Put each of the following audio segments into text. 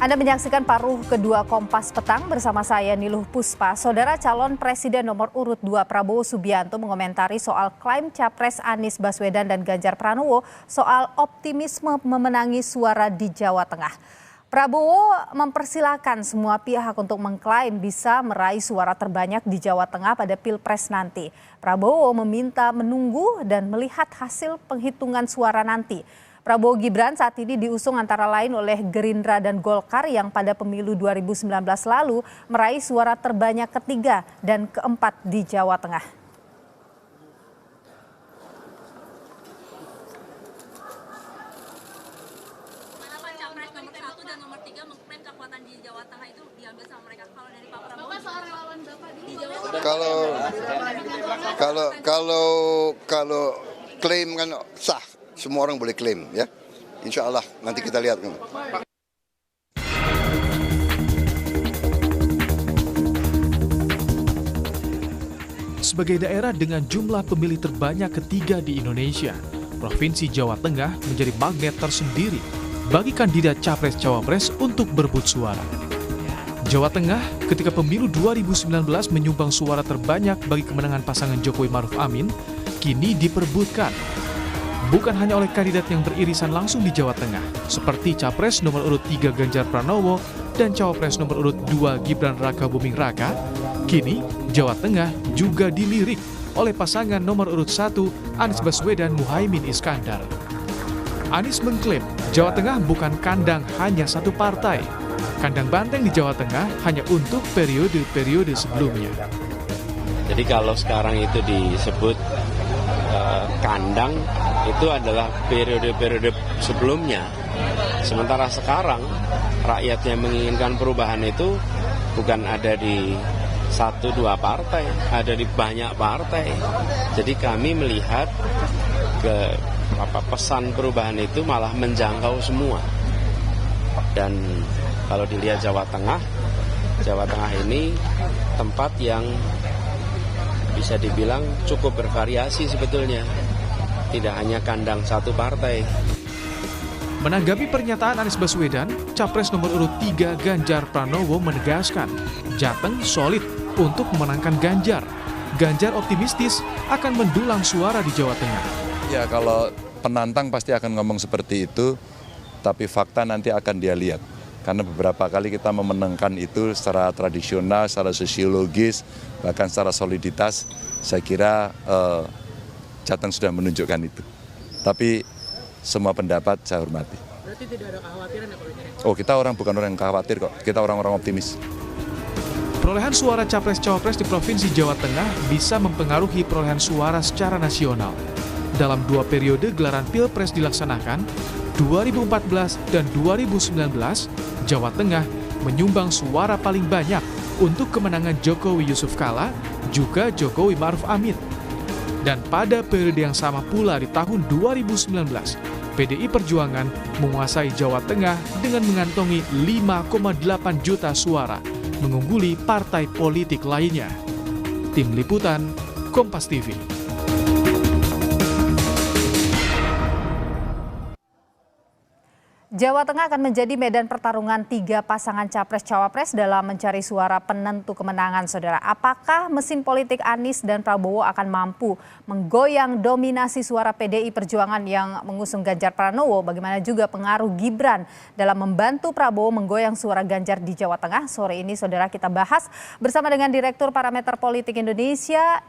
Anda menyaksikan paruh kedua Kompas Petang bersama saya Niluh Puspa. Saudara calon Presiden nomor urut 2 Prabowo Subianto mengomentari soal klaim Capres Anies Baswedan dan Ganjar Pranowo soal optimisme memenangi suara di Jawa Tengah. Prabowo mempersilahkan semua pihak untuk mengklaim bisa meraih suara terbanyak di Jawa Tengah pada Pilpres nanti. Prabowo meminta menunggu dan melihat hasil penghitungan suara nanti. Prabowo Gibran saat ini diusung antara lain oleh Gerindra dan Golkar yang pada pemilu 2019 lalu meraih suara terbanyak ketiga dan keempat di Jawa Tengah. Kenapa Capres nomor 1 dan nomor 3 mengklaim kekuatan di Jawa Tengah itu diambil sama mereka? Kalau dari Pak Prabowo soal relawan Bapak di Jawa Tengah. Kalau klaim kan sah. Semua orang boleh klaim ya. Insya Allah nanti kita lihat. Sebagai daerah dengan jumlah pemilih terbanyak ketiga di Indonesia, Provinsi Jawa Tengah menjadi magnet tersendiri bagi kandidat Capres-Cawapres untuk berebut suara. Jawa Tengah ketika pemilu 2019 menyumbang suara terbanyak bagi kemenangan pasangan Jokowi Maruf Amin, kini diperebutkan bukan hanya oleh kandidat yang beririsan langsung di Jawa Tengah, seperti Capres nomor urut 3 Ganjar Pranowo dan Cawapres nomor urut 2 Gibran Rakabuming Raka. Kini, Jawa Tengah juga dilirik oleh pasangan nomor urut 1 Anies Baswedan Muhaimin Iskandar. Anies mengklaim Jawa Tengah bukan kandang hanya satu partai. Kandang banteng di Jawa Tengah hanya untuk periode-periode sebelumnya. Jadi kalau sekarang itu disebut kandang, itu adalah periode-periode sebelumnya. Sementara sekarang rakyat yang menginginkan perubahan itu bukan ada di 1-2 partai, ada di banyak partai. Jadi kami melihat pesan perubahan itu malah menjangkau semua. Dan kalau dilihat Jawa Tengah ini tempat yang bisa dibilang cukup bervariasi sebetulnya. Tidak hanya kandang satu partai. Menanggapi pernyataan Anies Baswedan, Capres nomor urut 3 Ganjar Pranowo menegaskan Jateng solid untuk memenangkan Ganjar. Ganjar optimistis akan mendulang suara di Jawa Tengah. Ya kalau penantang pasti akan ngomong seperti itu, tapi fakta nanti akan dia lihat. Karena beberapa kali kita memenangkan itu secara tradisional, secara sosiologis, bahkan secara soliditas, saya kira Jateng sudah menunjukkan itu. Tapi semua pendapat saya hormati. Berarti tidak ada kekhawatiran ya Pak? Oh, kita bukan orang yang khawatir kok, kita orang-orang optimis. Perolehan suara Capres-Cawapres di Provinsi Jawa Tengah bisa mempengaruhi perolehan suara secara nasional. Dalam 2 periode gelaran Pilpres dilaksanakan, 2014 dan 2019, Jawa Tengah menyumbang suara paling banyak untuk kemenangan Jokowi Yusuf Kala, juga Jokowi Maruf Amin. Dan pada periode yang sama pula di tahun 2019, PDI Perjuangan menguasai Jawa Tengah dengan mengantongi 5,8 juta suara, mengungguli partai politik lainnya. Tim Liputan, Kompas TV. Jawa Tengah akan menjadi medan pertarungan 3 pasangan Capres-Cawapres dalam mencari suara penentu kemenangan, saudara. Apakah mesin politik Anies dan Prabowo akan mampu menggoyang dominasi suara PDI Perjuangan yang mengusung Ganjar Pranowo? Bagaimana juga pengaruh Gibran dalam membantu Prabowo menggoyang suara Ganjar di Jawa Tengah? Sore ini, saudara, kita bahas bersama dengan Direktur Parameter Politik Indonesia,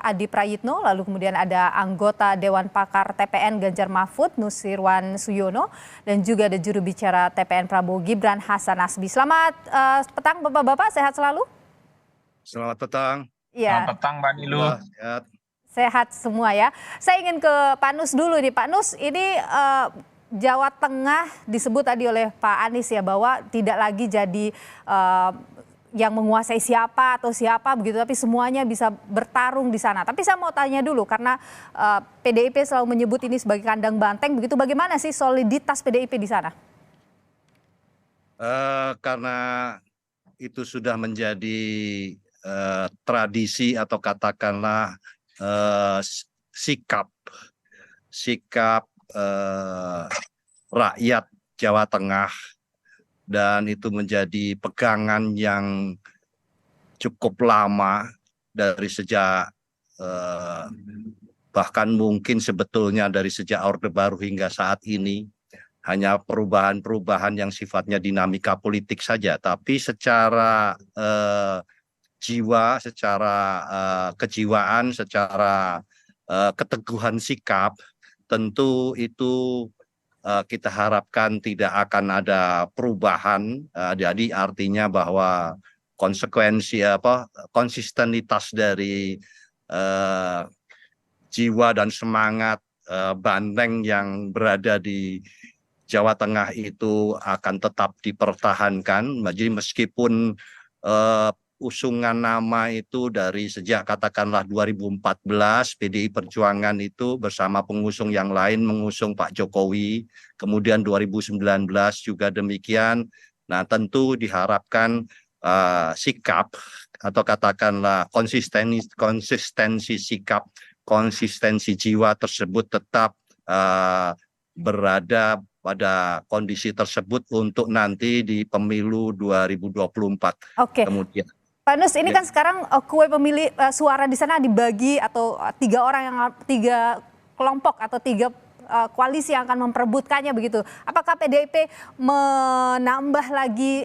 Adi Prayitno. Lalu kemudian ada anggota Dewan Pakar TPN Ganjar Mahfud, Nusirwan Suyono, dan juga ada juru bicara TPN Prabowo Gibran, Hasan Nasbi. Selamat petang Bapak-Bapak, sehat selalu? Selamat petang. Ya. Selamat petang Mbak Niluh. Sehat semua ya. Saya ingin ke Pak Nus dulu nih. Pak Nus, ini Jawa Tengah disebut tadi oleh Pak Anies ya bahwa tidak lagi jadi yang menguasai siapa atau siapa begitu, tapi semuanya bisa bertarung di sana. Tapi saya mau tanya dulu karena PDIP selalu menyebut ini sebagai kandang banteng, begitu bagaimana sih soliditas PDIP di sana? Karena itu sudah menjadi tradisi atau katakanlah sikap rakyat Jawa Tengah dan itu menjadi pegangan yang cukup lama dari sejak bahkan mungkin sebetulnya dari sejak Orde Baru hingga saat ini. Hanya perubahan-perubahan yang sifatnya dinamika politik saja, tapi secara jiwa, secara kejiwaan, secara keteguhan sikap, tentu itu kita harapkan tidak akan ada perubahan. Jadi artinya bahwa konsistenitas dari jiwa dan semangat banteng yang berada di Jawa Tengah itu akan tetap dipertahankan. Jadi meskipun usungan nama itu dari sejak katakanlah 2014 PDI Perjuangan itu bersama pengusung yang lain mengusung Pak Jokowi, kemudian 2019 juga demikian. Nah, tentu diharapkan sikap atau katakanlah konsistensi sikap, konsistensi jiwa tersebut tetap berada pada kondisi tersebut untuk nanti di pemilu 2024. Oke. Kemudian Pak Nus, ini kan sekarang kue pemilih suara di sana dibagi atau tiga kelompok atau tiga koalisi yang akan memperebutkannya begitu. Apakah PDIP menambah lagi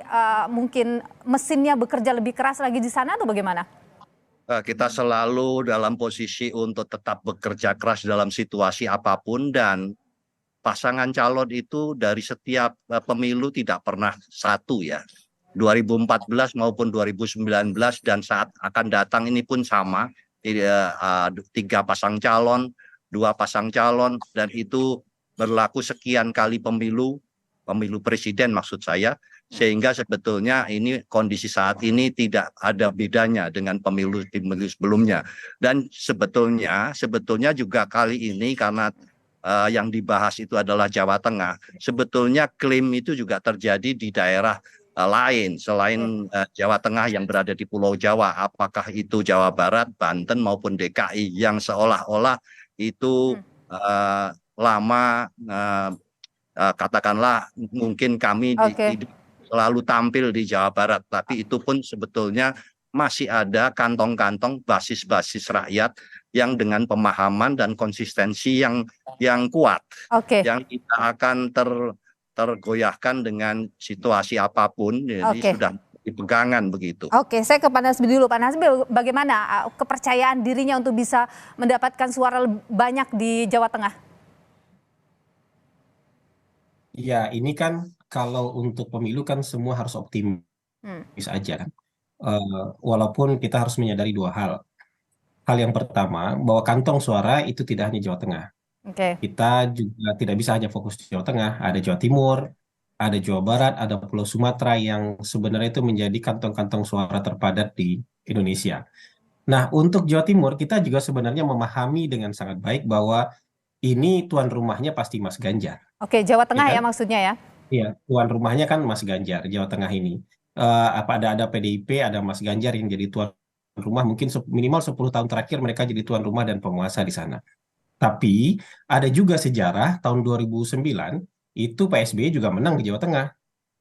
mungkin mesinnya bekerja lebih keras lagi di sana atau bagaimana? Kita selalu dalam posisi untuk tetap bekerja keras dalam situasi apapun, dan pasangan calon itu dari setiap pemilu tidak pernah satu ya. 2014 maupun 2019 dan saat akan datang ini pun sama. 3 pasang calon, 2 pasang calon, dan itu berlaku sekian kali pemilu presiden maksud saya. Sehingga sebetulnya ini kondisi saat ini tidak ada bedanya dengan pemilu sebelumnya. Dan sebetulnya juga kali ini karena yang dibahas itu adalah Jawa Tengah. Sebetulnya klaim itu juga terjadi di daerah lain selain Jawa Tengah yang berada di Pulau Jawa. Apakah itu Jawa Barat, Banten maupun DKI yang seolah-olah itu lama katakanlah mungkin kami selalu tampil di Jawa Barat. Tapi itu pun sebetulnya masih ada kantong-kantong basis-basis rakyat yang dengan pemahaman dan konsistensi yang kuat, yang tidak akan tergoyahkan dengan situasi apapun, jadi sudah dipegangan begitu. Oke, saya ke Pak Nasbi dulu. Pak Nasbi, bagaimana kepercayaan dirinya untuk bisa mendapatkan suara banyak di Jawa Tengah? Ya, ini kan kalau untuk pemilu kan semua harus optimis aja kan. Walaupun kita harus menyadari 2 hal. Hal yang pertama, bahwa kantong suara itu tidak hanya Jawa Tengah. Kita juga tidak bisa hanya fokus di Jawa Tengah. Ada Jawa Timur, ada Jawa Barat, ada Pulau Sumatera yang sebenarnya itu menjadi kantong-kantong suara terpadat di Indonesia. Nah, untuk Jawa Timur, kita juga sebenarnya memahami dengan sangat baik bahwa ini tuan rumahnya pasti Mas Ganjar. Oke, Jawa Tengah ya maksudnya ya? Iya, tuan rumahnya kan Mas Ganjar, Jawa Tengah ini. Ada PDIP, ada Mas Ganjar yang jadi tuan rumah, mungkin minimal 10 tahun terakhir mereka jadi tuan rumah dan penguasa di sana. Tapi ada juga sejarah tahun 2009 itu PSBY juga menang di Jawa Tengah.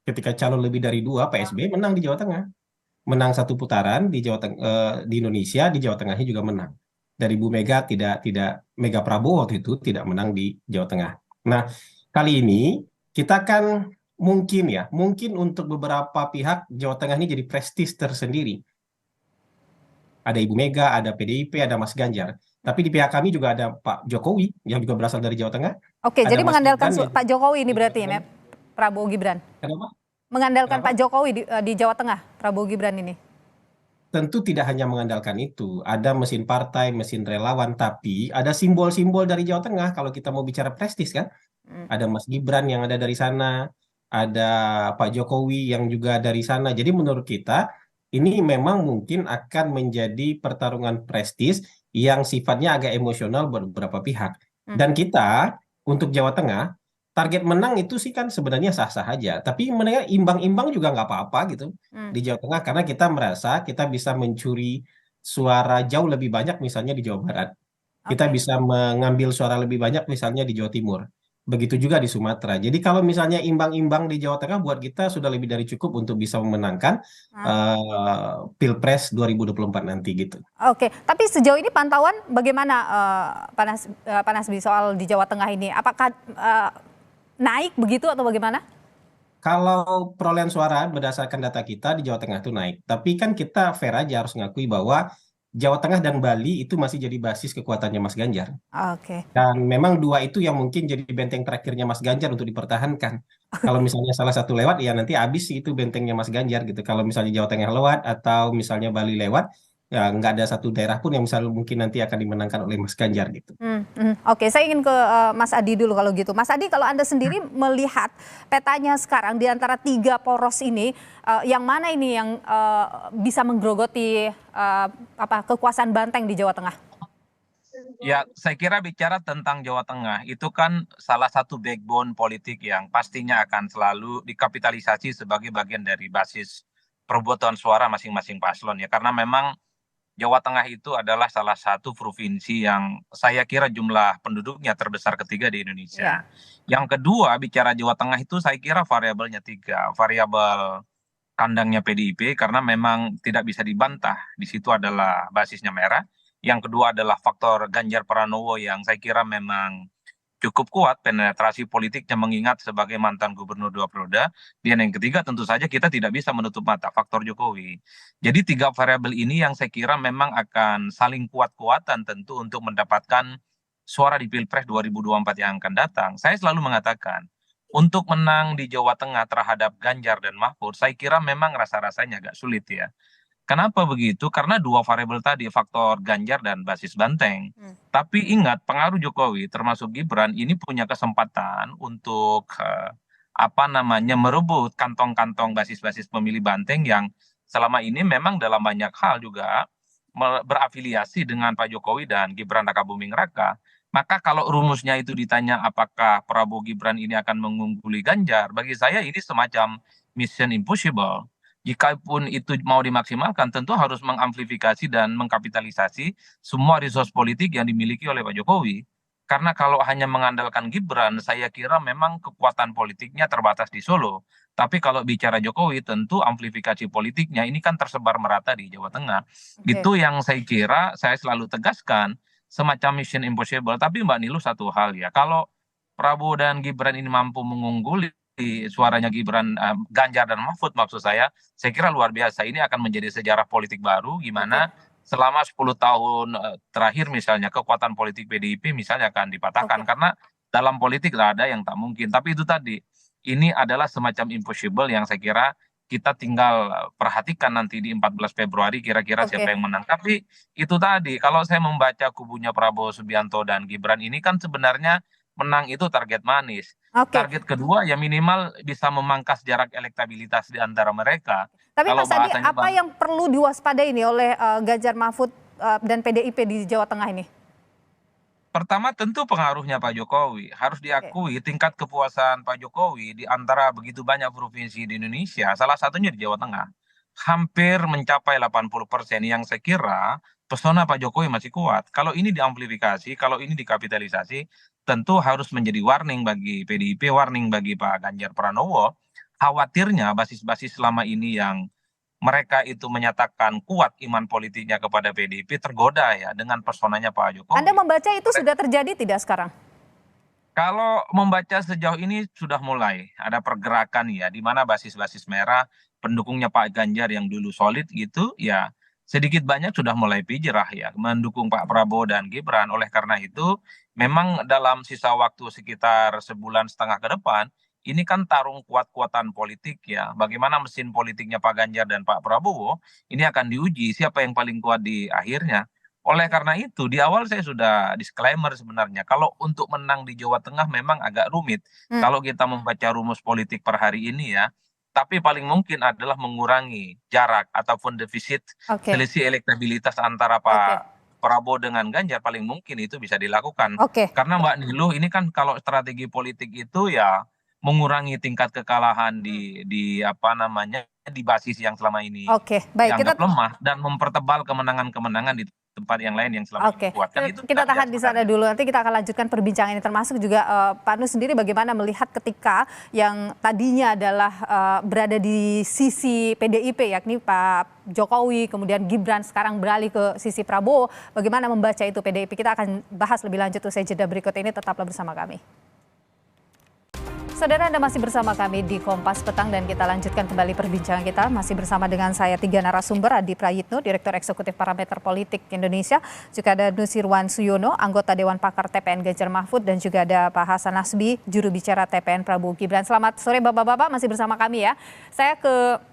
Ketika calon lebih dari 2, PSBY menang di Jawa Tengah. Menang 1 putaran di di Indonesia, di Jawa Tengahnya juga menang. Dari Bu Mega tidak Mega Prabowo waktu itu tidak menang di Jawa Tengah. Nah, kali ini kita kan mungkin untuk beberapa pihak Jawa Tengah ini jadi prestis tersendiri. Ada Ibu Mega, ada PDIP, ada Mas Ganjar. Tapi di pihak kami juga ada Pak Jokowi yang juga berasal dari Jawa Tengah. Oke, jadi mengandalkan Pak Jokowi ini berarti ya, Prabowo Gibran. Kenapa? Mengandalkan Pak Jokowi di Jawa Tengah, Prabowo Gibran ini. Tentu tidak hanya mengandalkan itu. Ada mesin partai, mesin relawan, tapi ada simbol-simbol dari Jawa Tengah kalau kita mau bicara prestis kan. Ada Mas Gibran yang ada dari sana, ada Pak Jokowi yang juga dari sana. Jadi menurut kita ini memang mungkin akan menjadi pertarungan prestis yang sifatnya agak emosional buat beberapa pihak. Dan kita untuk Jawa Tengah, target menang itu sih kan sebenarnya sah-sah aja. Tapi mereka imbang-imbang juga nggak apa-apa gitu di Jawa Tengah. Karena kita merasa kita bisa mencuri suara jauh lebih banyak misalnya di Jawa Barat. Kita bisa mengambil suara lebih banyak misalnya di Jawa Timur. Begitu juga di Sumatera. Jadi kalau misalnya imbang-imbang di Jawa Tengah buat kita sudah lebih dari cukup untuk bisa memenangkan Pilpres 2024 nanti gitu. Oke, tapi sejauh ini pantauan bagaimana Pak Nasbi soal di Jawa Tengah ini? Apakah naik begitu atau bagaimana? Kalau perolehan suara berdasarkan data kita di Jawa Tengah itu naik. Tapi kan kita fair aja harus ngakui bahwa Jawa Tengah dan Bali itu masih jadi basis kekuatannya Mas Ganjar. Oke. Dan memang dua itu yang mungkin jadi benteng terakhirnya Mas Ganjar untuk dipertahankan. Kalau misalnya salah satu lewat, ya nanti habis sih itu bentengnya Mas Ganjar gitu. Kalau misalnya Jawa Tengah lewat atau misalnya Bali lewat, ya nggak ada satu daerah pun yang misalnya mungkin nanti akan dimenangkan oleh Mas Ganjar gitu. Oke, saya ingin ke Mas Adi dulu kalau gitu. Mas Adi, kalau Anda sendiri melihat petanya sekarang di antara 3 poros ini, yang mana ini yang bisa menggerogoti kekuasaan banteng di Jawa Tengah? Ya, saya kira bicara tentang Jawa Tengah itu kan salah satu backbone politik yang pastinya akan selalu dikapitalisasi sebagai bagian dari basis perebutan suara masing-masing paslon ya. Karena memang Jawa Tengah itu adalah salah satu provinsi yang saya kira jumlah penduduknya terbesar ketiga di Indonesia. Yang kedua, bicara Jawa Tengah itu saya kira variabelnya 3. Variabel kandangnya PDIP karena memang tidak bisa dibantah. Di situ adalah basisnya merah. Yang kedua adalah faktor Ganjar Pranowo yang saya kira memang cukup kuat penetrasi politiknya mengingat sebagai mantan gubernur 2 periode. Dan yang ketiga tentu saja kita tidak bisa menutup mata faktor Jokowi. Jadi 3 variabel ini yang saya kira memang akan saling kuat-kuatan tentu untuk mendapatkan suara di Pilpres 2024 yang akan datang. Saya selalu mengatakan untuk menang di Jawa Tengah terhadap Ganjar dan Mahfud saya kira memang rasa-rasanya agak sulit ya. Kenapa begitu? Karena 2 variabel tadi, faktor Ganjar dan basis banteng. Tapi ingat, pengaruh Jokowi termasuk Gibran ini punya kesempatan untuk merebut kantong-kantong basis-basis pemilih banteng yang selama ini memang dalam banyak hal juga berafiliasi dengan Pak Jokowi dan Gibran Rakabuming Raka. Maka kalau rumusnya itu ditanya apakah Prabowo Gibran ini akan mengungguli Ganjar, bagi saya ini semacam mission impossible. Jikapun itu mau dimaksimalkan, tentu harus mengamplifikasi dan mengkapitalisasi semua resource politik yang dimiliki oleh Pak Jokowi. Karena kalau hanya mengandalkan Gibran, saya kira memang kekuatan politiknya terbatas di Solo. Tapi kalau bicara Jokowi, tentu amplifikasi politiknya ini kan tersebar merata di Jawa Tengah. Itu yang saya kira saya selalu tegaskan, semacam mission impossible. Tapi Mbak Nilu satu hal ya, kalau Prabowo dan Gibran ini mampu mengungguli suaranya Ganjar dan Mahfud maksud saya kira luar biasa. Ini akan menjadi sejarah politik baru gimana selama 10 tahun terakhir misalnya kekuatan politik PDIP misalnya akan dipatahkan karena dalam politik tidak ada yang tak mungkin. Tapi itu tadi, ini adalah semacam impossible yang saya kira kita tinggal perhatikan nanti di 14 Februari kira-kira siapa yang menang. Tapi itu tadi, kalau saya membaca kubunya Prabowo Subianto dan Gibran ini kan sebenarnya menang itu target manis. Target kedua ya minimal bisa memangkas jarak elektabilitas di antara mereka. Tapi Mas Adi, apa yang perlu diwaspadai ini oleh Ganjar Mahfud dan PDIP di Jawa Tengah ini? Pertama tentu pengaruhnya Pak Jokowi. Harus diakui tingkat kepuasan Pak Jokowi di antara begitu banyak provinsi di Indonesia, salah satunya di Jawa Tengah. Hampir mencapai 80% yang saya kira pesona Pak Jokowi masih kuat. Kalau ini diamplifikasi, kalau ini dikapitalisasi, tentu harus menjadi warning bagi PDIP, warning bagi Pak Ganjar Pranowo. Khawatirnya basis-basis selama ini yang mereka itu menyatakan kuat iman politiknya kepada PDIP tergoda ya dengan personanya Pak Jokowi. Anda membaca itu sudah terjadi tidak sekarang? Kalau membaca sejauh ini sudah mulai ada pergerakan ya, di mana basis-basis merah pendukungnya Pak Ganjar yang dulu solid gitu ya sedikit banyak sudah mulai hijrah ya mendukung Pak Prabowo dan Gibran. Oleh karena itu memang dalam sisa waktu sekitar sebulan setengah ke depan ini kan tarung kuat-kuatan politik ya. Bagaimana mesin politiknya Pak Ganjar dan Pak Prabowo ini akan diuji siapa yang paling kuat di akhirnya. Oleh karena itu di awal saya sudah disclaimer sebenarnya kalau untuk menang di Jawa Tengah memang agak rumit kalau kita membaca rumus politik per hari ini ya. Tapi paling mungkin adalah mengurangi jarak ataupun defisit selisih elektabilitas antara Pak Prabowo dengan Ganjar paling mungkin itu bisa dilakukan. Karena Mbak Niluh ini kan kalau strategi politik itu ya mengurangi tingkat kekalahan di basis yang selama ini Baik, dianggap lemah dan mempertebal kemenangan-kemenangan di tempat yang lain yang selama Oke, ini kuat. Kan itu kita nggak tahan di sana dulu. Nanti kita akan lanjutkan perbincangan ini, termasuk juga Pak Nus sendiri bagaimana melihat ketika yang tadinya adalah berada di sisi PDIP, yakni Pak Jokowi, kemudian Gibran sekarang beralih ke sisi Prabowo. Bagaimana membaca itu PDIP? Kita akan bahas lebih lanjut usai jeda berikut ini. Tetaplah bersama kami. Saudara, Anda masih bersama kami di Kompas Petang dan kita lanjutkan kembali perbincangan kita. Masih bersama dengan saya 3 narasumber, Adi Prayitno, Direktur Eksekutif Parameter Politik Indonesia. Juga ada Nusirwan Suyono, anggota Dewan Pakar TPN Ganjar Mahfud. Dan juga ada Pak Hasan Nasbi, juru bicara TPN Prabowo Gibran. Selamat sore Bapak-Bapak, masih bersama kami ya. Saya ke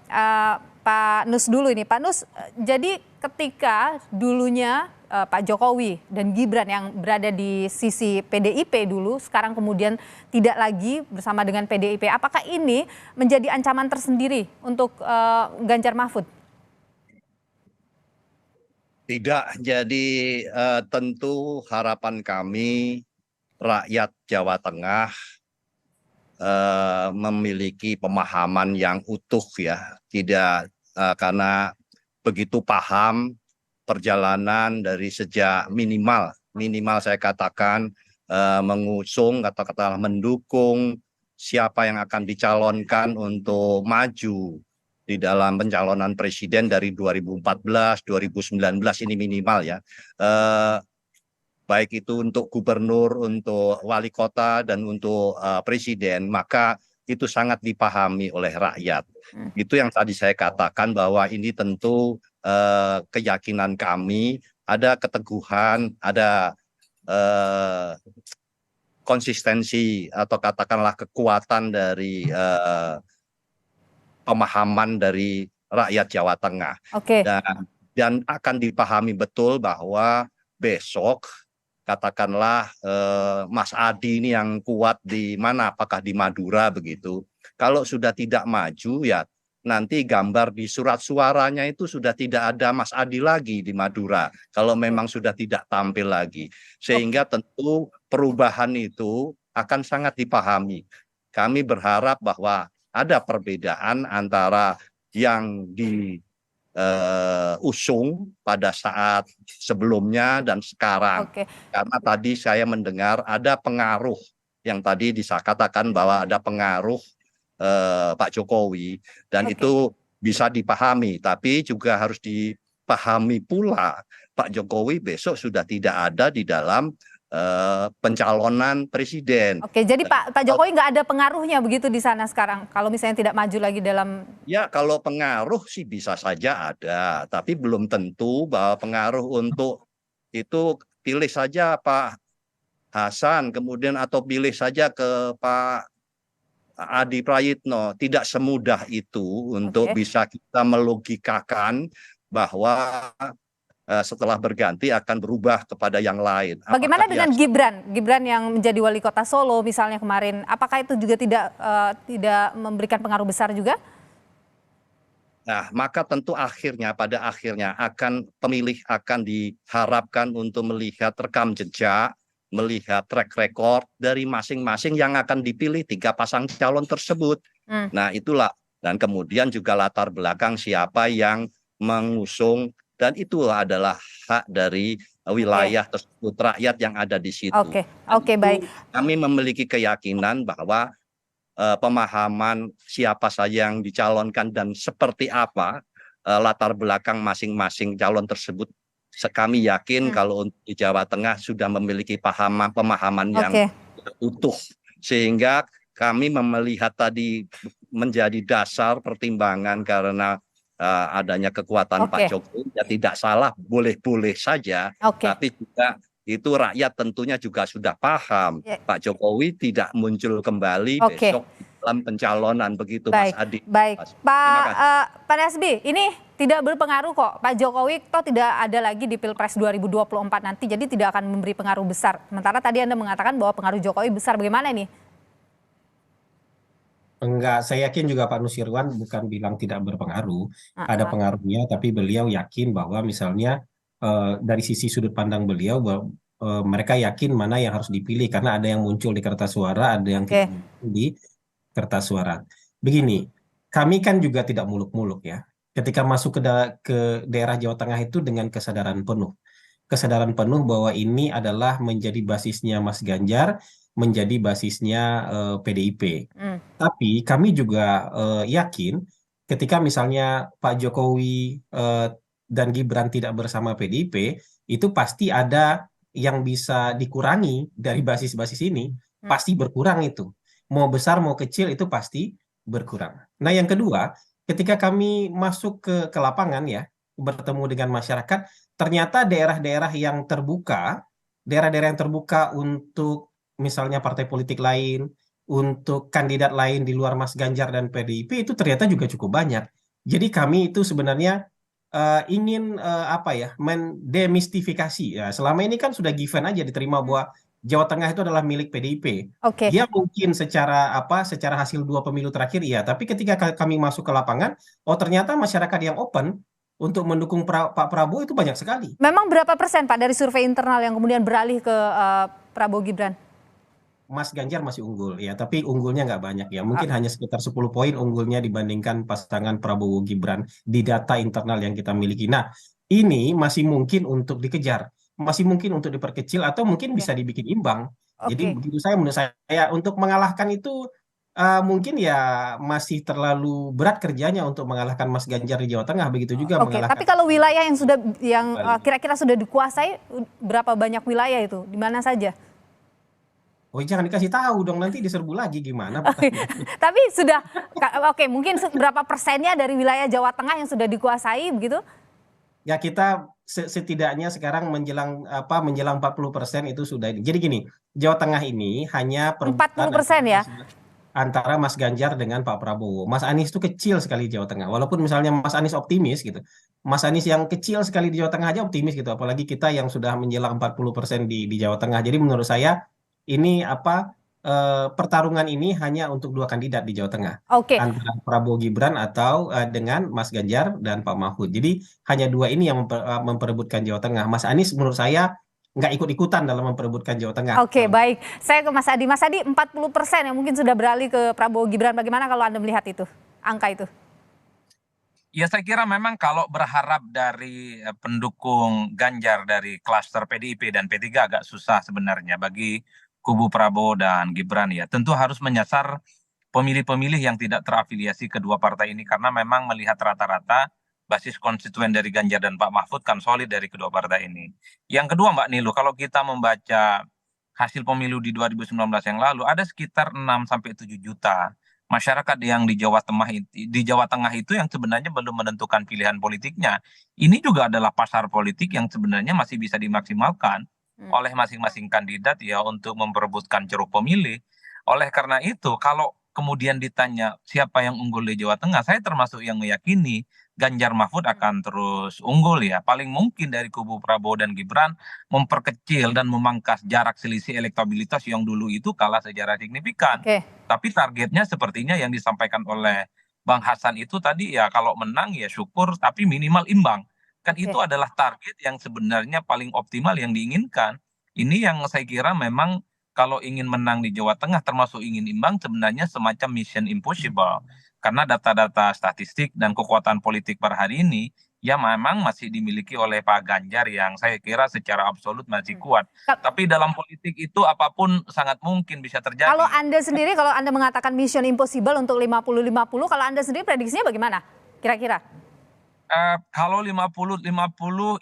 Pak Nus dulu ini. Pak Nus, jadi ketika dulunya Pak Jokowi dan Gibran yang berada di sisi PDIP dulu, sekarang kemudian tidak lagi bersama dengan PDIP. Apakah ini menjadi ancaman tersendiri untuk Ganjar Mahfud? Tidak, jadi tentu harapan kami rakyat Jawa Tengah memiliki pemahaman yang utuh ya, tidak karena begitu paham perjalanan dari sejak minimal saya katakan mengusung kata-kata mendukung siapa yang akan dicalonkan untuk maju di dalam pencalonan presiden dari 2014, 2019 ini minimal ya. Baik itu untuk gubernur, untuk wali kota dan untuk presiden, maka itu sangat dipahami oleh rakyat. Itu yang tadi saya katakan bahwa ini tentu keyakinan kami, ada keteguhan, ada konsistensi atau katakanlah kekuatan dari pemahaman dari rakyat Jawa Tengah. Oke. Dan akan dipahami betul bahwa besok katakanlah Mas Adi ini yang kuat di mana, apakah di Madura begitu. Kalau sudah tidak maju ya nanti gambar di surat suaranya itu sudah tidak ada Mas Adi lagi di Madura. Kalau memang sudah tidak tampil lagi. Sehingga tentu perubahan itu akan sangat dipahami. Kami berharap bahwa ada perbedaan antara yang diusung pada saat sebelumnya dan sekarang. Karena tadi saya mendengar ada pengaruh yang tadi dikatakan bahwa ada pengaruh Pak Jokowi dan itu bisa dipahami, tapi juga harus dipahami pula Pak Jokowi besok sudah tidak ada di dalam pencalonan presiden. Oke, jadi Pak Jokowi nggak ada pengaruhnya begitu di sana sekarang kalau misalnya tidak maju lagi dalam. Ya kalau pengaruh sih bisa saja ada, tapi belum tentu bahwa pengaruh untuk itu pilih saja Pak Hasan kemudian atau pilih saja ke Pak Adi Prayitno. Tidak semudah itu untuk bisa kita melogikakan bahwa setelah berganti akan berubah kepada yang lain. Bagaimana dengan Gibran yang menjadi wali kota Solo misalnya kemarin, apakah itu juga tidak memberikan pengaruh besar juga? Nah, maka tentu pada akhirnya pemilih akan diharapkan untuk melihat rekam jejak, melihat track record dari masing-masing yang akan dipilih 3 pasang calon tersebut. Nah itulah, dan kemudian juga latar belakang siapa yang mengusung, dan itu adalah hak dari wilayah tersebut, rakyat yang ada di situ. Oke, baik. Kami memiliki keyakinan bahwa pemahaman siapa saja yang dicalonkan dan seperti apa latar belakang masing-masing calon tersebut, kami yakin kalau untuk di Jawa Tengah sudah memiliki pemahaman yang utuh, sehingga kami melihat tadi menjadi dasar pertimbangan karena adanya kekuatan Pak Jokowi. Ya tidak salah, boleh-boleh saja, tapi juga itu rakyat tentunya juga sudah paham Pak Jokowi tidak muncul kembali besok dalam pencalonan, begitu Mas Adi. Baik, Pak Nasbi, ini tidak berpengaruh kok. Pak Jokowi toh tidak ada lagi di Pilpres 2024 nanti, jadi tidak akan memberi pengaruh besar. Sementara tadi Anda mengatakan bahwa pengaruh Jokowi besar, bagaimana ini? Enggak, saya yakin juga Pak Nusirwan bukan bilang tidak berpengaruh. Ada pengaruhnya, tapi beliau yakin bahwa misalnya dari sisi sudut tidak beliau bahwa mereka yakin mana yang harus dipilih karena ada yang muncul di kertas suara, ada yang tidak muncul di kertas suara. Begini, kami kan juga tidak muluk-muluk ya. Ketika masuk ke daerah Jawa Tengah itu dengan kesadaran penuh. kesadaran penuh bahwa ini adalah menjadi basisnya Mas Ganjar, menjadi basisnya PDIP. Tapi kami juga yakin ketika misalnya Pak Jokowi dan Gibran tidak bersama PDIP, itu pasti ada yang bisa dikurangi dari basis-basis ini, pasti berkurang itu. Mau besar mau kecil itu pasti berkurang. Nah, yang kedua, ketika kami masuk ke lapangan ya, bertemu dengan masyarakat, ternyata daerah-daerah yang terbuka, untuk misalnya partai politik lain, untuk kandidat lain di luar Mas Ganjar dan PDIP itu ternyata juga cukup banyak. Jadi kami itu sebenarnya ingin mendemistifikasi ya. Selama ini kan sudah given aja diterima bahwa Jawa Tengah itu adalah milik PDIP. Oke. Ya mungkin secara hasil 2 pemilu terakhir iya, tapi ketika kami masuk ke lapangan, oh ternyata masyarakat yang open untuk mendukung Pak Prabowo itu banyak sekali. Memang berapa persen Pak dari survei internal yang kemudian beralih ke Prabowo Gibran? Mas Ganjar masih unggul ya, tapi unggulnya nggak banyak ya. Mungkin hanya sekitar 10 poin unggulnya dibandingkan pasangan Prabowo Gibran di data internal yang kita miliki. Nah, ini masih mungkin untuk dikejar, masih mungkin untuk diperkecil atau mungkin bisa dibikin imbang. Jadi menurut saya untuk mengalahkan itu mungkin ya masih terlalu berat kerjanya untuk mengalahkan Mas Ganjar di Jawa Tengah, begitu juga mengalahkan. Tapi kalau wilayah yang kira-kira sudah dikuasai, berapa banyak wilayah itu? Di mana saja? Oh, jangan dikasih tahu dong, nanti diserbu lagi gimana? Tapi sudah, mungkin berapa persennya dari wilayah Jawa Tengah yang sudah dikuasai begitu? Ya kita setidaknya sekarang menjelang 40% itu sudah ini. Jadi gini, Jawa Tengah ini hanya 40% ya? Antara Mas Ganjar dengan Pak Prabowo. Mas Anies itu kecil sekali di Jawa Tengah. Walaupun misalnya Mas Anies optimis gitu. Mas Anies yang kecil sekali di Jawa Tengah aja optimis gitu. Apalagi kita yang sudah menjelang 40% di Jawa Tengah. Jadi menurut saya ini pertarungan ini hanya untuk 2 kandidat di Jawa Tengah. Antara Prabowo Gibran atau dengan Mas Ganjar dan Pak Mahfud. Jadi hanya 2 ini yang memperebutkan Jawa Tengah. Mas Anies menurut saya nggak ikut-ikutan dalam memperebutkan Jawa Tengah. Baik. Saya ke Mas Adi. Mas Adi, 40% yang mungkin sudah beralih ke Prabowo Gibran. Bagaimana kalau Anda melihat itu, angka itu? Ya, saya kira memang kalau berharap dari pendukung Ganjar dari klaster PDIP dan P3 agak susah sebenarnya bagi kubu Prabowo dan Gibran ya. Tentu harus menyasar pemilih-pemilih yang tidak terafiliasi kedua partai ini karena memang melihat rata-rata basis konstituen dari Ganjar dan Pak Mahfud kan solid dari kedua partai ini. Yang kedua Mbak Nilu, kalau kita membaca hasil pemilu di 2019 yang lalu ada sekitar 6-7 juta masyarakat yang di Jawa Tengah itu yang sebenarnya belum menentukan pilihan politiknya. Ini juga adalah pasar politik yang sebenarnya masih bisa dimaksimalkan oleh masing-masing kandidat ya untuk memperebutkan ceruk pemilih. Oleh karena itu, kalau kemudian ditanya siapa yang unggul di Jawa Tengah, saya termasuk yang meyakini Ganjar Mahfud akan terus unggul ya. Paling mungkin dari kubu Prabowo dan Gibran memperkecil dan memangkas jarak selisih elektabilitas yang dulu itu kalah secara signifikan. Tapi targetnya sepertinya yang disampaikan oleh Bang Hasan itu tadi ya kalau menang ya syukur tapi minimal imbang. Kan itu adalah target yang sebenarnya paling optimal yang diinginkan. Ini yang saya kira memang kalau ingin menang di Jawa Tengah termasuk ingin imbang sebenarnya semacam mission impossible. Karena data-data statistik dan kekuatan politik per hari ini ya memang masih dimiliki oleh Pak Ganjar yang saya kira secara absolut masih kuat. Tapi dalam politik itu apapun sangat mungkin bisa terjadi. Kalau Anda sendiri, kalau Anda mengatakan mission impossible untuk 50-50, kalau Anda sendiri prediksinya bagaimana kira-kira? Kalau 50-50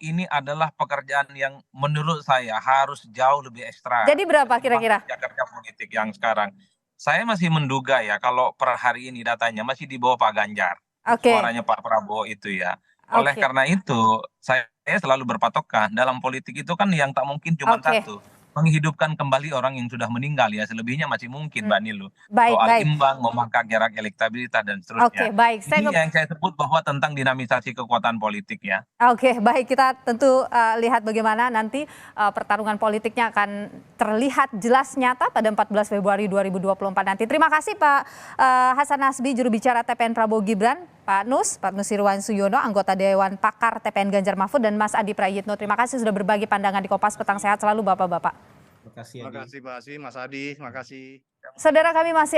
ini adalah pekerjaan yang menurut saya harus jauh lebih ekstra. Jadi berapa kira-kira? Kerja politik yang sekarang. Saya masih menduga ya kalau per hari ini datanya masih di bawah Pak Ganjar. Suaranya Pak Prabowo itu ya. Oleh karena itu saya selalu berpatokan dalam politik itu kan yang tak mungkin cuma satu. Menghidupkan kembali orang yang sudah meninggal ya, selebihnya masih mungkin Mbak Nilu. Soal imbang, memangkas jarak elektabilitas dan seterusnya. Ini yang saya sebut bahwa tentang dinamisasi kekuatan politik ya. Baik, kita tentu lihat bagaimana nanti pertarungan politiknya akan terlihat jelas nyata pada 14 Februari 2024 nanti. Terima kasih Pak Hasan Nasbi, juru bicara TPN Prabowo Gibran, Pak Nusirwan Suyono, anggota Dewan Pakar TPN Ganjar Mahfud, dan Mas Adi Prayitno. Terima kasih sudah berbagi pandangan di Kompas Petang. Sehat selalu Bapak-Bapak. Terima kasih Mas Adi, makasih. Saudara, kami masih